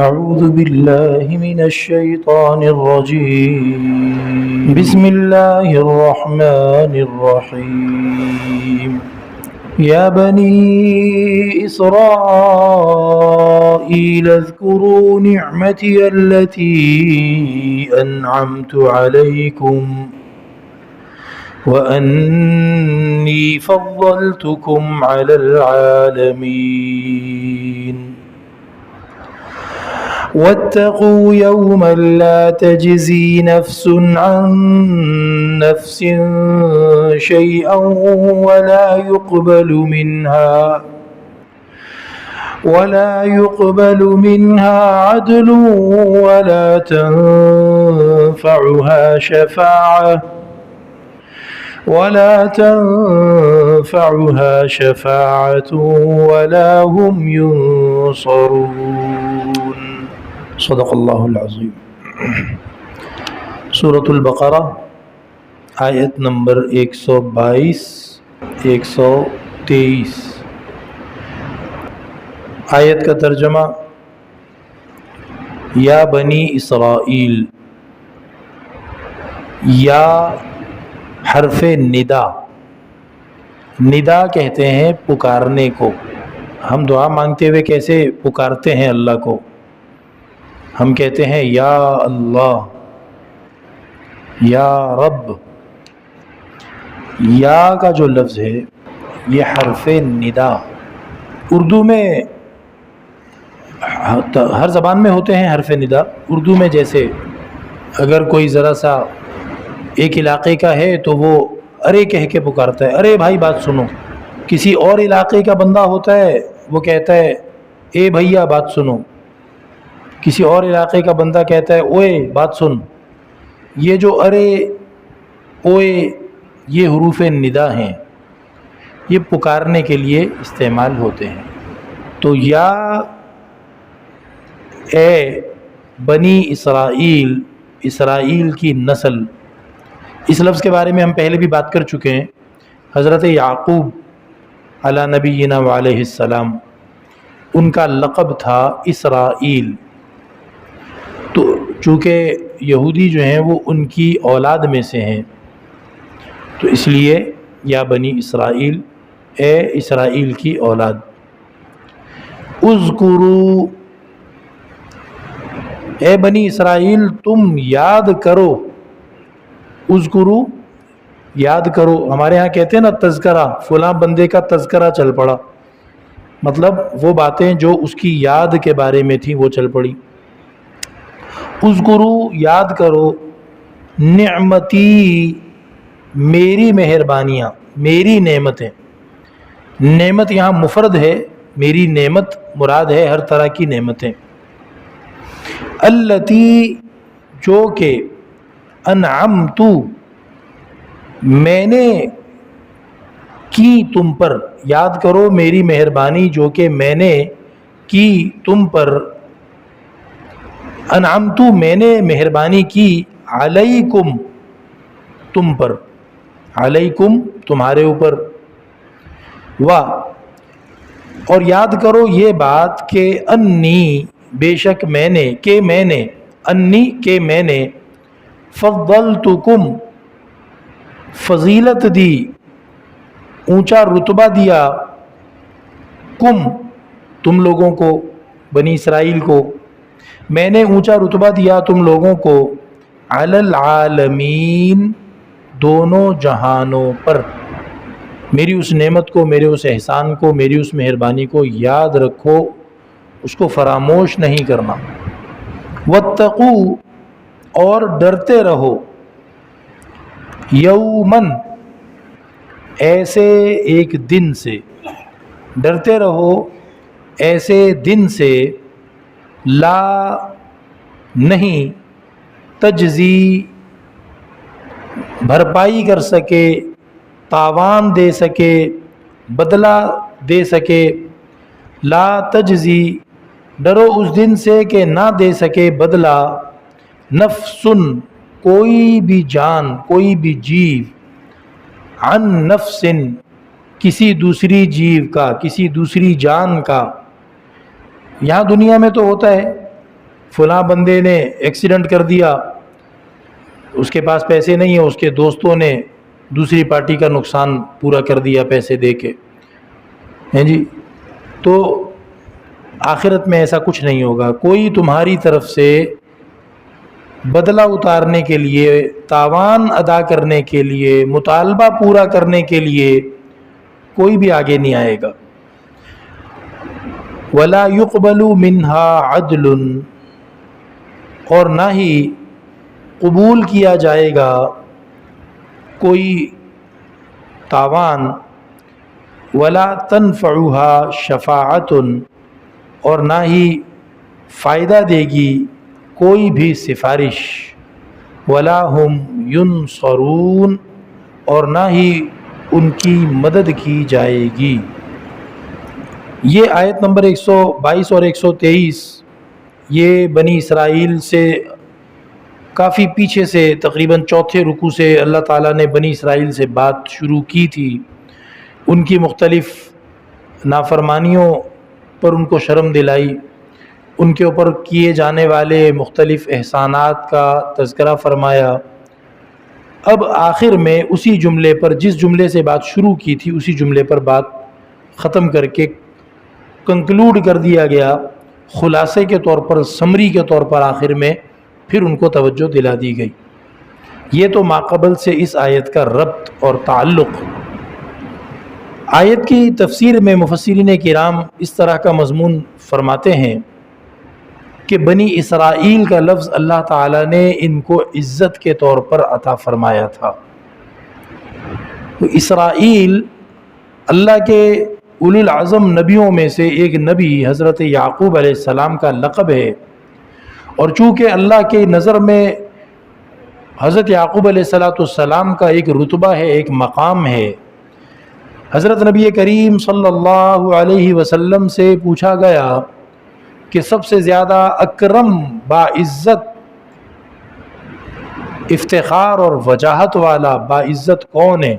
أعوذ بالله من الشيطان الرجيم بسم الله الرحمن الرحيم يا بني إسرائيل اذكروا نعمتي التي أنعمت عليكم وأني فضلتكم على العالمين واتقوا يوما لا تجزي نفس عن نفس شيئا ولا يقبل منها عدل ولا تنفعها شفاعة ولا هم ينصرون صدق اللہ العظیم۔ سورۃ البقرہ آیت نمبر 122 123۔ آیت کا ترجمہ: یا بنی اسرائیل، یا حرف ندا، ندا کہتے ہیں پکارنے کو۔ ہم دعا مانگتے ہوئے کیسے پکارتے ہیں اللہ کو؟ ہم کہتے ہیں یا اللہ، یا رب۔ یا کا جو لفظ ہے یہ حرف ندا، اردو میں ہر زبان میں ہوتے ہیں حرف ندا۔ اردو میں جیسے اگر کوئی ذرا سا ایک علاقے کا ہے تو وہ ارے کہہ کے پکارتا ہے، ارے بھائی بات سنو۔ کسی اور علاقے کا بندہ ہوتا ہے وہ کہتا ہے اے بھیا بات سنو۔ کسی اور علاقے کا بندہ کہتا ہے اوئے بات سن۔ یہ جو ارے اوئے یہ حروف ندا ہیں، یہ پکارنے کے لیے استعمال ہوتے ہیں۔ تو یا اے بنی اسرائیل، اسرائیل کی نسل، اس لفظ کے بارے میں ہم پہلے بھی بات کر چکے ہیں۔ حضرت یعقوب علی نبینا وعلیہ السلام، ان کا لقب تھا اسرائیل۔ تو چونکہ یہودی جو ہیں وہ ان کی اولاد میں سے ہیں، تو اس لیے یا بنی اسرائیل، اے اسرائیل کی اولاد۔ اذکروا، اے بنی اسرائیل تم یاد کرو۔ اذکروا، یاد کرو۔ ہمارے ہاں کہتے ہیں نا تذکرہ، فلاں بندے کا تذکرہ چل پڑا، مطلب وہ باتیں جو اس کی یاد کے بارے میں تھیں وہ چل پڑی۔ اذکروا، یاد کرو، نعمتی، میری مہربانیاں، میری نعمتیں۔ نعمت یہاں مفرد ہے، میری نعمت مراد ہے ہر طرح کی نعمتیں۔ التی، جو کہ انعمت، میں نے کی تم پر۔ یاد کرو میری مہربانی جو کہ میں نے کی تم پر۔ انعمت، میں نے مہربانی کی، علیکم، تم پر، علیکم، تمہارے اوپر۔ اور یاد کرو یہ بات کہ انی، بے شک میں نے، کہ میں نے، انی کہ میں نے، فضلتکم، فضیلت دی، اونچا رتبہ دیا، کم، تم لوگوں کو، بنی اسرائیل کو، میں نے اونچا رتبہ دیا تم لوگوں کو، علی العالمین، دونوں جہانوں پر۔ میری اس نعمت کو، میرے اس احسان کو، میری اس مہربانی کو یاد رکھو، اس کو فراموش نہیں کرنا۔ واتقوا، اور ڈرتے رہو، یومن، ایسے ایک دن سے، ڈرتے رہو ایسے دن سے، لا، نہیں، تجزی، بھرپائی کر سکے، تاوان دے سکے، بدلہ دے سکے، لا تجزی، ڈرو اس دن سے کہ نہ دے سکے بدلہ، نفسن، کوئی بھی جان، کوئی بھی جیو، عن نفسن، کسی دوسری جیو کا، کسی دوسری جان کا۔ یہاں دنیا میں تو ہوتا ہے فلاں بندے نے ایکسیڈنٹ کر دیا، اس کے پاس پیسے نہیں ہیں، اس کے دوستوں نے دوسری پارٹی کا نقصان پورا کر دیا پیسے دے کے، ہیں جی، تو آخرت میں ایسا کچھ نہیں ہوگا۔ کوئی تمہاری طرف سے بدلہ اتارنے کے لیے، تاوان ادا کرنے کے لیے، مطالبہ پورا کرنے کے لیے کوئی بھی آگے نہیں آئے گا۔ وَلَا يُقْبَلُ مِنْهَا عَدْلٌ، اور نہ ہی قبول کیا جائے گا کوئی تاوان، وَلَا تَنْفَعُهَا شَفَاعَةٌ، اور نہ ہی فائدہ دے گی کوئی بھی سفارش، وَلَا هُمْ يُنصَرُونَ، اور نہ ہی ان کی مدد کی جائے گی۔ یہ آیت نمبر 122 اور 123 یہ بنی اسرائیل سے کافی پیچھے سے، تقریباً چوتھے رکوع سے اللہ تعالیٰ نے بنی اسرائیل سے بات شروع کی تھی، ان کی مختلف نافرمانیوں پر ان کو شرم دلائی، ان کے اوپر کیے جانے والے مختلف احسانات کا تذکرہ فرمایا۔ اب آخر میں اسی جملے پر، جس جملے سے بات شروع کی تھی، اسی جملے پر بات ختم کر کے کنکلوڈ کر دیا گیا، خلاصے کے طور پر، سمری کے طور پر آخر میں پھر ان کو توجہ دلا دی گئی۔ یہ تو ماقبل سے اس آیت کا ربط اور تعلق۔ آیت کی تفسیر میں مفسرین کرام اس طرح کا مضمون فرماتے ہیں کہ بنی اسرائیل کا لفظ اللہ تعالیٰ نے ان کو عزت کے طور پر عطا فرمایا تھا۔ تو اسرائیل اللہ کے اولو العزم نبیوں میں سے ایک نبی حضرت یعقوب علیہ السلام کا لقب ہے، اور چونکہ اللہ کی نظر میں حضرت یعقوب علیہ السلام کا ایک رتبہ ہے، ایک مقام ہے۔ حضرت نبی کریم صلی اللہ علیہ وسلم سے پوچھا گیا کہ سب سے زیادہ اکرم، باعزت، افتخار اور وجاہت والا باعزت کون ہے؟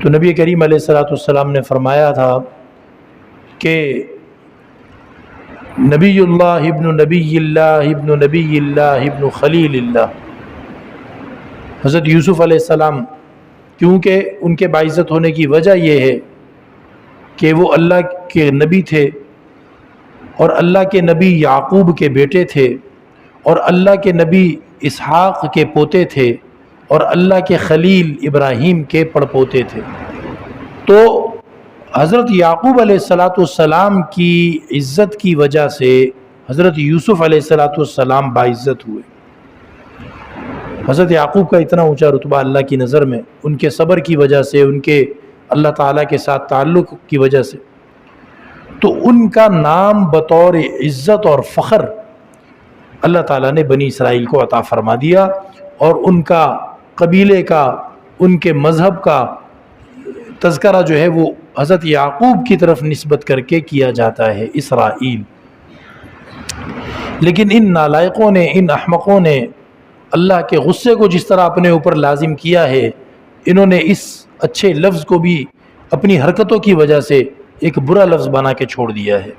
تو نبی کریم علیہ السلام نے فرمایا تھا کہ نبی اللہ ابن نبی اللہ ابن نبی اللہ ابن خلیل اللہ، حضرت یوسف علیہ السلام، کیونکہ ان کے باعزت ہونے کی وجہ یہ ہے کہ وہ اللہ کے نبی تھے، اور اللہ کے نبی یعقوب کے بیٹے تھے، اور اللہ کے نبی اسحاق کے پوتے تھے، اور اللہ کے خلیل ابراہیم کے پڑپوتے تھے۔ تو حضرت یعقوب علیہ السلام کی عزت کی وجہ سے حضرت یوسف علیہ السلام باعزت ہوئے۔ حضرت یعقوب کا اتنا اونچا رتبہ اللہ کی نظر میں، ان کے صبر کی وجہ سے، ان کے اللہ تعالیٰ کے ساتھ تعلق کی وجہ سے، تو ان کا نام بطور عزت اور فخر اللہ تعالیٰ نے بنی اسرائیل کو عطا فرما دیا، اور ان کا قبیلے کا، ان کے مذہب کا تذکرہ جو ہے وہ حضرت یعقوب کی طرف نسبت کر کے کیا جاتا ہے، اسرائیل۔ لیکن ان نالائقوں نے، ان احمقوں نے اللہ کے غصے کو جس طرح اپنے اوپر لازم کیا ہے، انہوں نے اس اچھے لفظ کو بھی اپنی حرکتوں کی وجہ سے ایک برا لفظ بنا کے چھوڑ دیا ہے۔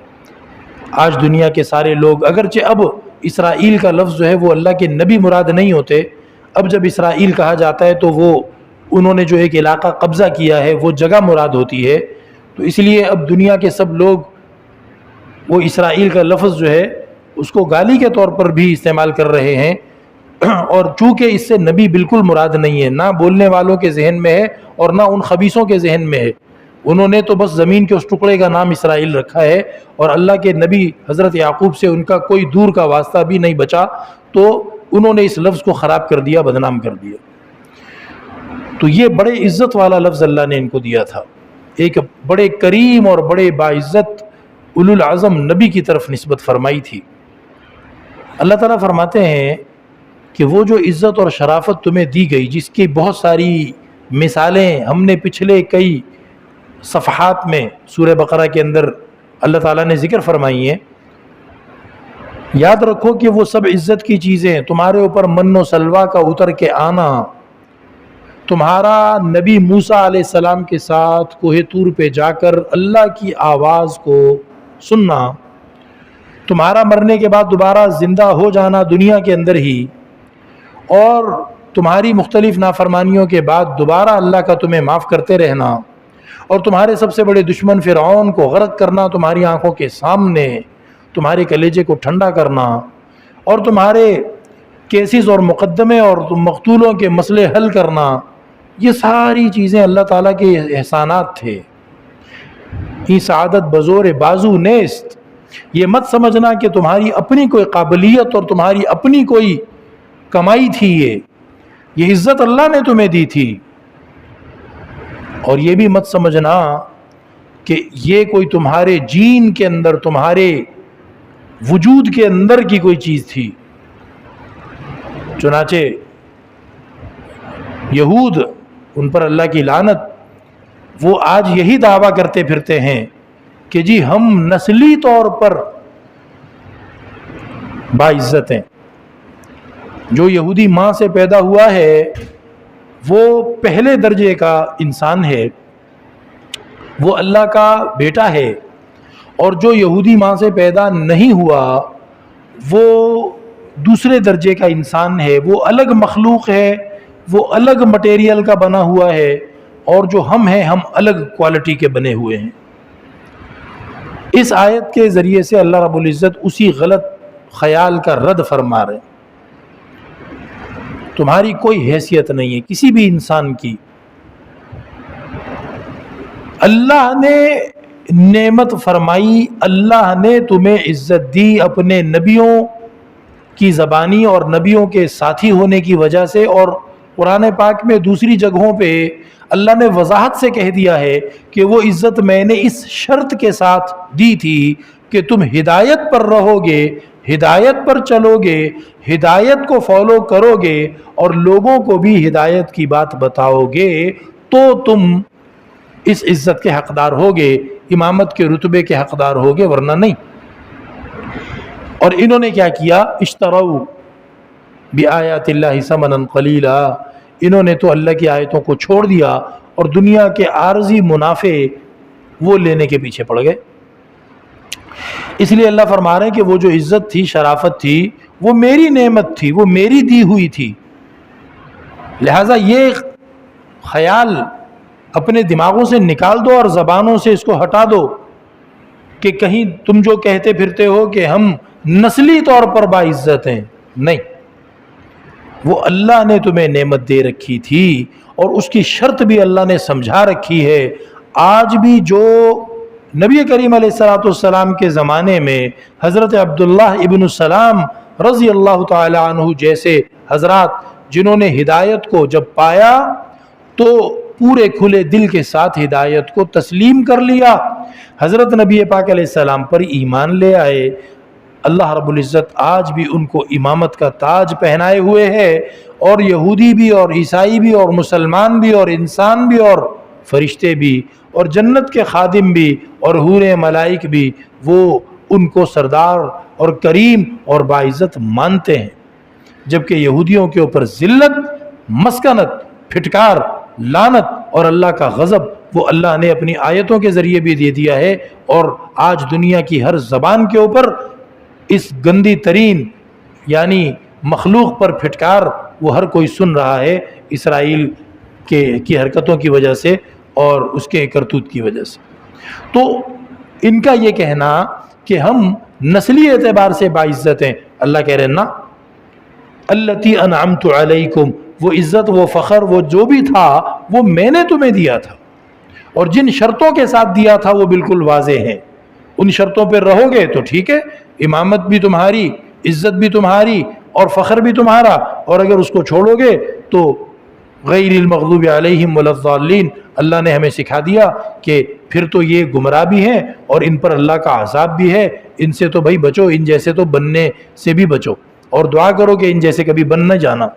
آج دنیا کے سارے لوگ، اگرچہ اب اسرائیل کا لفظ جو ہے وہ اللہ کے نبی مراد نہیں ہوتے، اب جب اسرائیل کہا جاتا ہے تو وہ انہوں نے جو ایک علاقہ قبضہ کیا ہے وہ جگہ مراد ہوتی ہے، تو اس لیے اب دنیا کے سب لوگ وہ اسرائیل کا لفظ جو ہے اس کو گالی کے طور پر بھی استعمال کر رہے ہیں، اور چونکہ اس سے نبی بالکل مراد نہیں ہے، نہ بولنے والوں کے ذہن میں ہے اور نہ ان خبیثوں کے ذہن میں ہے، انہوں نے تو بس زمین کے اس ٹکڑے کا نام اسرائیل رکھا ہے، اور اللہ کے نبی حضرت یعقوب سے ان کا کوئی دور کا واسطہ بھی نہیں بچا، تو انہوں نے اس لفظ کو خراب کر دیا، بدنام کر دیا۔ تو یہ بڑے عزت والا لفظ اللہ نے ان کو دیا تھا، ایک بڑے کریم اور بڑے باعزت اولو العزم نبی کی طرف نسبت فرمائی تھی۔ اللہ تعالیٰ فرماتے ہیں کہ وہ جو عزت اور شرافت تمہیں دی گئی، جس کی بہت ساری مثالیں ہم نے پچھلے کئی صفحات میں سورہ بقرہ کے اندر اللہ تعالیٰ نے ذکر فرمائی ہیں، یاد رکھو کہ وہ سب عزت کی چیزیں، تمہارے اوپر من و سلوہ کا اتر کے آنا، تمہارا نبی موسیٰ علیہ السلام کے ساتھ کوہ طور پہ جا کر اللہ کی آواز کو سننا، تمہارا مرنے کے بعد دوبارہ زندہ ہو جانا دنیا کے اندر ہی، اور تمہاری مختلف نافرمانیوں کے بعد دوبارہ اللہ کا تمہیں معاف کرتے رہنا، اور تمہارے سب سے بڑے دشمن فرعون کو غرق کرنا تمہاری آنکھوں کے سامنے، تمہارے کلیجے کو ٹھنڈا کرنا، اور تمہارے کیسز اور مقدمے اور مقتولوں کے مسئلے حل کرنا، یہ ساری چیزیں اللہ تعالیٰ کے احسانات تھے۔ یہ سعادت بزور بازو نیست، یہ مت سمجھنا کہ تمہاری اپنی کوئی قابلیت اور تمہاری اپنی کوئی کمائی تھی، یہ عزت اللہ نے تمہیں دی تھی۔ اور یہ بھی مت سمجھنا کہ یہ کوئی تمہارے جین کے اندر، تمہارے وجود کے اندر کی کوئی چیز تھی۔ چنانچہ یہود، ان پر اللہ کی لعنت، وہ آج یہی دعویٰ کرتے پھرتے ہیں کہ جی ہم نسلی طور پر باعزت ہیں۔ جو یہودی ماں سے پیدا ہوا ہے وہ پہلے درجے کا انسان ہے، وہ اللہ کا بیٹا ہے، اور جو یہودی ماں سے پیدا نہیں ہوا وہ دوسرے درجے کا انسان ہے، وہ الگ مخلوق ہے، وہ الگ مٹیریل کا بنا ہوا ہے، اور جو ہم ہیں ہم الگ کوالٹی کے بنے ہوئے ہیں۔ اس آیت کے ذریعے سے اللہ رب العزت اسی غلط خیال کا رد فرما رہے ہیں۔ تمہاری کوئی حیثیت نہیں ہے کسی بھی انسان کی، اللہ نے نعمت فرمائی، اللہ نے تمہیں عزت دی اپنے نبیوں کی زبانی اور نبیوں کے ساتھی ہونے کی وجہ سے، اور قرآن پاک میں دوسری جگہوں پہ اللہ نے وضاحت سے کہہ دیا ہے کہ وہ عزت میں نے اس شرط کے ساتھ دی تھی کہ تم ہدایت پر رہو گے، ہدایت پر چلو گے، ہدایت کو فالو کرو گے، اور لوگوں کو بھی ہدایت کی بات بتاؤ گے تو تم اس عزت کے حقدار ہوگے، امامت کے رتبے کے حقدار ہوگے، ورنہ نہیں۔ اور انہوں نے کیا کیا؟ اشتروا بآیات اللہ ثمنا قلیلا، انہوں نے تو اللہ کی آیتوں کو چھوڑ دیا اور دنیا کے عارضی منافع وہ لینے کے پیچھے پڑ گئے۔ اس لیے اللہ فرما رہے ہیں کہ وہ جو عزت تھی، شرافت تھی، وہ میری نعمت تھی، وہ میری دی ہوئی تھی۔ لہٰذا یہ خیال اپنے دماغوں سے نکال دو اور زبانوں سے اس کو ہٹا دو کہ کہیں تم جو کہتے پھرتے ہو کہ ہم نسلی طور پر باعزت ہیں، نہیں، وہ اللہ نے تمہیں نعمت دے رکھی تھی، اور اس کی شرط بھی اللہ نے سمجھا رکھی ہے۔ آج بھی جو نبی کریم علیہ السلام کے زمانے میں حضرت عبداللہ ابن السلام رضی اللہ تعالی عنہ جیسے حضرات جنہوں نے ہدایت کو جب پایا تو پورے کھلے دل کے ساتھ ہدایت کو تسلیم کر لیا، حضرت نبی پاک علیہ السلام پر ایمان لے آئے، اللہ رب العزت آج بھی ان کو امامت کا تاج پہنائے ہوئے ہے، اور یہودی بھی اور عیسائی بھی اور مسلمان بھی اور انسان بھی اور فرشتے بھی اور جنت کے خادم بھی اور حور ملائک بھی وہ ان کو سردار اور کریم اور باعزت مانتے ہیں، جبکہ یہودیوں کے اوپر ذلت، مسکنت، پھٹکار، لعنت اور اللہ کا غضب وہ اللہ نے اپنی آیتوں کے ذریعے بھی دے دیا ہے، اور آج دنیا کی ہر زبان کے اوپر اس گندی ترین یعنی مخلوق پر پھٹکار وہ ہر کوئی سن رہا ہے، اسرائیل کی حرکتوں کی وجہ سے اور اس کے کرتوت کی وجہ سے۔ تو ان کا یہ کہنا کہ ہم نسلی اعتبار سے باعزت ہیں، اللہ کہہ رہے ہیں نا، التی انعمت علیکم، وہ عزت، وہ فخر، وہ جو بھی تھا وہ میں نے تمہیں دیا تھا، اور جن شرطوں کے ساتھ دیا تھا وہ بالکل واضح ہیں، ان شرطوں پہ رہو گے تو ٹھیک ہے، امامت بھی تمہاری، عزت بھی تمہاری اور فخر بھی تمہارا، اور اگر اس کو چھوڑو گے تو غیر المغضوب علیہم ولا الضالین، اللہ نے ہمیں سکھا دیا کہ پھر تو یہ گمراہ بھی ہیں اور ان پر اللہ کا عذاب بھی ہے، ان سے تو بھائی بچو، ان جیسے تو بننے سے بھی بچو، اور دعا کرو کہ ان جیسے کبھی بن نہ جانا۔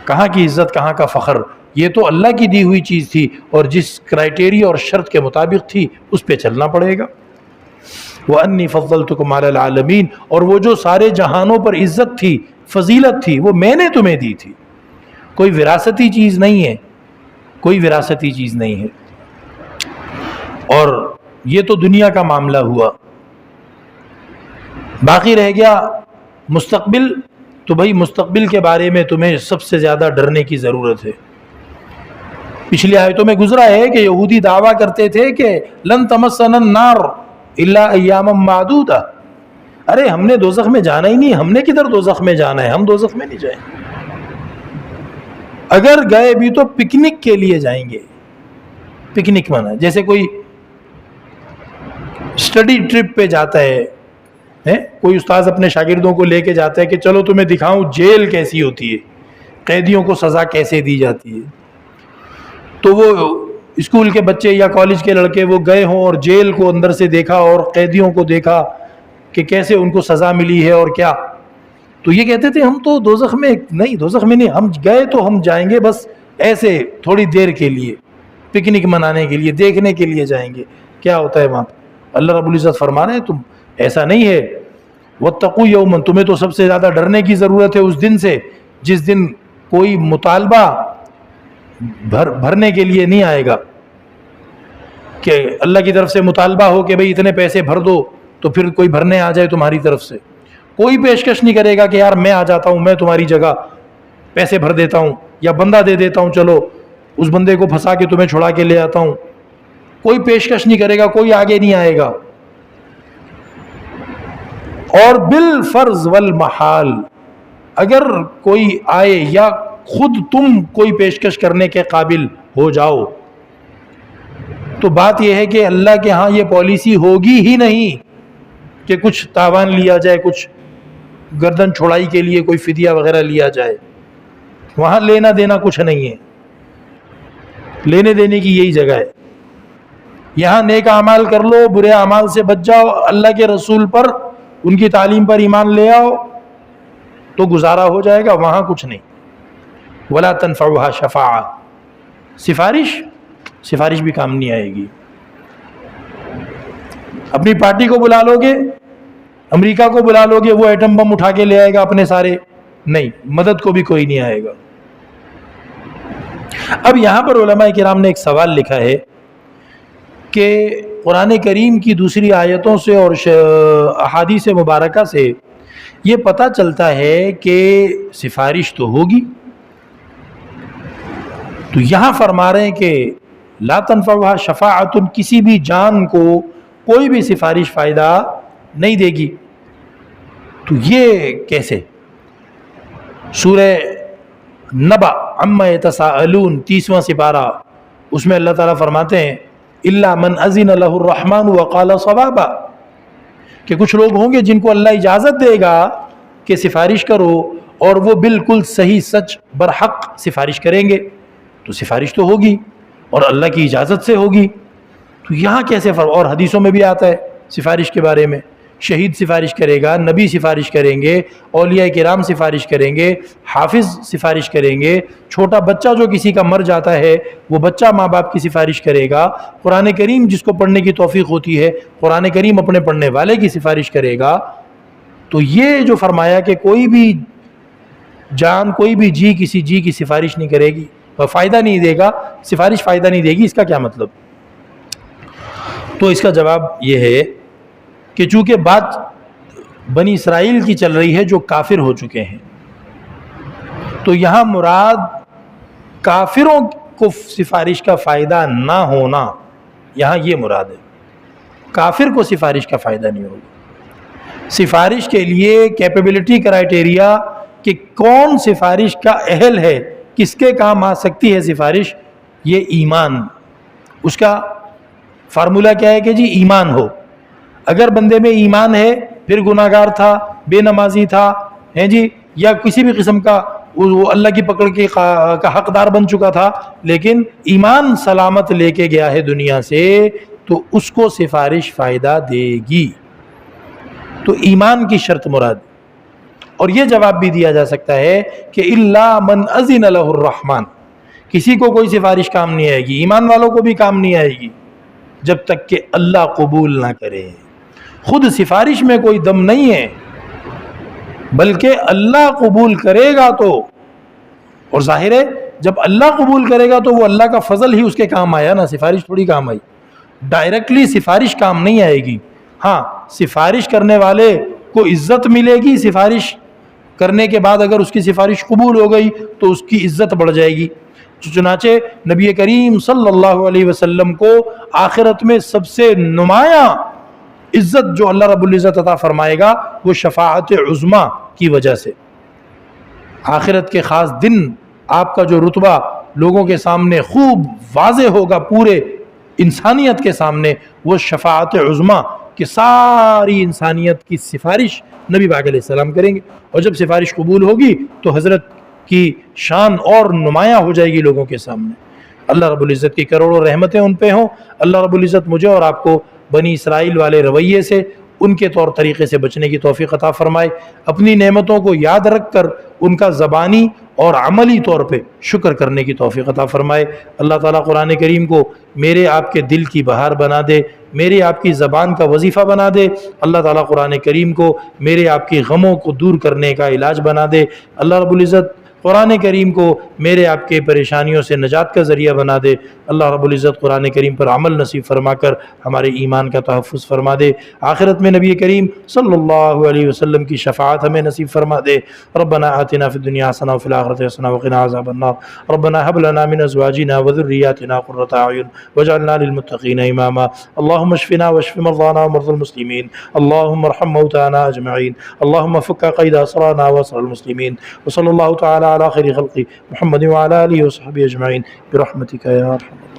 کہاں کی عزت، کہاں کا فخر، یہ تو اللہ کی دی ہوئی چیز تھی، اور جس کرائٹیریا اور شرط کے مطابق تھی اس پہ چلنا پڑے گا۔ وَأَنِّي فَضَّلْتُكُمْ عَلَى الْعَالَمِينَ، اور وہ جو سارے جہانوں پر عزت تھی، فضیلت تھی، وہ میں نے تمہیں دی تھی، کوئی وراثتی چیز نہیں ہے، کوئی وراثتی چیز نہیں ہے۔ اور یہ تو دنیا کا معاملہ ہوا، باقی رہ گیا مستقبل، تو بھائی مستقبل کے بارے میں تمہیں سب سے زیادہ ڈرنے کی ضرورت ہے۔ پچھلی آیتوں میں گزرا ہے کہ یہودی دعویٰ کرتے تھے کہ لن تمسنا النار الا ایاما معدودہ، ارے ہم نے دوزخ میں جانا ہی نہیں، ہم نے کدھر دوزخ میں جانا ہے، ہم دوزخ میں نہیں جائیں گے، اگر گئے بھی تو پکنک کے لیے جائیں گے۔ پکنک مانا جیسے کوئی اسٹڈی ٹرپ پہ جاتا ہے، کوئی استاذ اپنے شاگردوں کو لے کے جاتا ہے کہ چلو تمہیں دکھاؤں جیل کیسی ہوتی ہے، قیدیوں کو سزا کیسے دی جاتی ہے، تو وہ اسکول کے بچے یا کالج کے لڑکے وہ گئے ہوں اور جیل کو اندر سے دیکھا اور قیدیوں کو دیکھا کہ کیسے ان کو سزا ملی ہے اور کیا، تو یہ کہتے تھے ہم تو دوزخ میں نہیں، دوزخ میں نہیں، ہم گئے تو ہم جائیں گے بس ایسے تھوڑی دیر کے لیے، پکنک منانے کے لیے، دیکھنے کے لیے جائیں گے کیا ہوتا ہے وہاں پہ۔ اللہ رب العزت فرما رہے ہیں تم ایسا نہیں ہے، واتقوا یوما، تمہیں تو سب سے زیادہ ڈرنے کی ضرورت ہے اس دن سے جس دن کوئی مطالبہ بھرنے کے لیے نہیں آئے گا، کہ اللہ کی طرف سے مطالبہ ہو کہ بھئی اتنے پیسے بھر دو تو پھر کوئی بھرنے آ جائے تمہاری طرف سے، کوئی پیشکش نہیں کرے گا کہ یار میں آ جاتا ہوں، میں تمہاری جگہ پیسے بھر دیتا ہوں یا بندہ دے دیتا ہوں، چلو اس بندے کو پھنسا کے تمہیں چھڑا کے لے آتا ہوں، کوئی پیشکش نہیں کرے گا، کوئی آگے نہیں آئے گا۔ اور بالفرض والمحال، اگر کوئی آئے یا خود تم کوئی پیشکش کرنے کے قابل ہو جاؤ تو بات یہ ہے کہ اللہ کے ہاں یہ پالیسی ہوگی ہی نہیں کہ کچھ تاوان لیا جائے، کچھ گردن چھڑائی کے لیے کوئی فدیہ وغیرہ لیا جائے، وہاں لینا دینا کچھ نہیں ہے، لینے دینے کی یہی جگہ ہے۔ یہاں نیک اعمال کر لو، برے اعمال سے بچ جاؤ، اللہ کے رسول پر، ان کی تعلیم پر ایمان لے آؤ تو گزارا ہو جائے گا، وہاں کچھ نہیں۔ ولا تنفعها شفاعہ، سفارش بھی کام نہیں آئے گی۔ اپنی پارٹی کو بلا لو گے، امریکہ کو بلا لو گے، وہ ایٹم بم اٹھا کے لے آئے گا اپنے سارے، نہیں، مدد کو بھی کوئی نہیں آئے گا۔ اب یہاں پر علماء کرام نے ایک سوال لکھا ہے کہ قرآن کریم کی دوسری آیتوں سے اور احادیث مبارکہ سے یہ پتہ چلتا ہے کہ سفارش تو ہوگی، تو یہاں فرما رہے ہیں کہ لا تنفعها شفاعت، کسی بھی جان کو کوئی بھی سفارش فائدہ نہیں دے گی، تو یہ کیسے؟ سورہ نبأ عما یتساءلون 30واں سپارہ، اس میں اللہ تعالیٰ فرماتے ہیں الا من اذن له الرحمن وقال صوابا، کہ کچھ لوگ ہوں گے جن کو اللہ اجازت دے گا کہ سفارش کرو اور وہ بالکل صحیح سچ برحق سفارش کریں گے، تو سفارش تو ہوگی اور اللہ کی اجازت سے ہوگی۔ تو یہاں کیسے اور حدیثوں میں بھی آتا ہے سفارش کے بارے میں، شہید سفارش کرے گا، نبی سفارش کریں گے، اولیاء کرام سفارش کریں گے، حافظ سفارش کریں گے، چھوٹا بچہ جو کسی کا مر جاتا ہے وہ بچہ ماں باپ کی سفارش کرے گا، قرآن کریم جس کو پڑھنے کی توفیق ہوتی ہے قرآن کریم اپنے پڑھنے والے کی سفارش کرے گا۔ تو یہ جو فرمایا کہ کوئی بھی جان، کوئی بھی جی کسی جی کی سفارش نہیں کرے گی، فائدہ نہیں دے گا، سفارش فائدہ نہیں دے گی، اس کا کیا مطلب؟ تو اس کا جواب یہ ہے کہ چونکہ بات بنی اسرائیل کی چل رہی ہے جو کافر ہو چکے ہیں، تو یہاں مراد کافروں کو سفارش کا فائدہ نہ ہونا، یہاں یہ مراد ہے، کافر کو سفارش کا فائدہ نہیں ہوگا۔ سفارش کے لیے کیپیبلٹی کرائٹیریا کہ کون سفارش کا اہل ہے، کس کے کام آ سکتی ہے سفارش، یہ ایمان، اس کا فارمولہ کیا ہے کہ جی ایمان ہو۔ اگر بندے میں ایمان ہے، پھر گناہ گار تھا، بے نمازی تھا، ہیں جی، یا کسی بھی قسم کا وہ اللہ کی پکڑ کے کا حقدار بن چکا تھا، لیکن ایمان سلامت لے کے گیا ہے دنیا سے، تو اس کو سفارش فائدہ دے گی۔ تو ایمان کی شرط مراد، اور یہ جواب بھی دیا جا سکتا ہے کہ الا من اذن له الرحمن، کسی کو کوئی سفارش کام نہیں آئے گی، ایمان والوں کو بھی کام نہیں آئے گی جب تک کہ اللہ قبول نہ کرے۔ خود سفارش میں کوئی دم نہیں ہے، بلکہ اللہ قبول کرے گا تو، اور ظاہر ہے جب اللہ قبول کرے گا تو وہ اللہ کا فضل ہی اس کے کام آیا نا، سفارش تھوڑی کام آئی، ڈائریکٹلی سفارش کام نہیں آئے گی۔ ہاں سفارش کرنے والے کو عزت ملے گی، سفارش کرنے کے بعد اگر اس کی سفارش قبول ہو گئی تو اس کی عزت بڑھ جائے گی۔ چنانچہ نبی کریم صلی اللہ علیہ وسلم کو آخرت میں سب سے نمایاں عزت جو اللہ رب العزت عطا فرمائے گا وہ شفاعت عظمیٰ کی وجہ سے۔ آخرت کے خاص دن آپ کا جو رتبہ لوگوں کے سامنے خوب واضح ہوگا، پورے انسانیت کے سامنے، وہ شفاعت عظمیٰ کہ ساری انسانیت کی سفارش نبی پاک علیہ السلام کریں گے، اور جب سفارش قبول ہوگی تو حضرت کی شان اور نمایاں ہو جائے گی لوگوں کے سامنے۔ اللہ رب العزت کی کروڑوں رحمتیں ان پہ ہوں۔ اللہ رب العزت مجھے اور آپ کو بنی اسرائیل والے رویے سے، ان کے طور طریقے سے بچنے کی توفیق عطا فرمائے۔ اپنی نعمتوں کو یاد رکھ کر ان کا زبانی اور عملی طور پہ شکر کرنے کی توفیق عطا فرمائے۔ اللہ تعالیٰ قرآن کریم کو میرے آپ کے دل کی بہار بنا دے، میرے آپ کی زبان کا وظیفہ بنا دے۔ اللہ تعالیٰ قرآن کریم کو میرے آپ کی غموں کو دور کرنے کا علاج بنا دے۔ اللہ رب العزت قرآن کریم کو میرے آپ کے پریشانیوں سے نجات کا ذریعہ بنا دے۔ اللہ رب العزت قرآن کریم پر عمل نصیب فرما کر ہمارے ایمان کا تحفظ فرما دے۔ آخرت میں نبی کریم صلی اللہ علیہ وسلم کی شفاعت ہمیں نصیب فرما دے۔ ربنا آتنا فی الدنیا حسنہ وفی الآخرۃ حسنہ وقنا عذاب النار۔ ربنا هب لنا من ازواجنا وذرياتنا قرة اعین واجعلنا للمتقین اماما۔ اللهم اشفنا واشف مرضانا ومرضى المسلمين، اللهم ارحم موتانا اجمعین، اللهم فك قيد اسرانا واسر المسلمين، وصلى الله تعالى على خير خلقه محمد وعلى آله وصحبه أجمعين برحمتك يا أرحم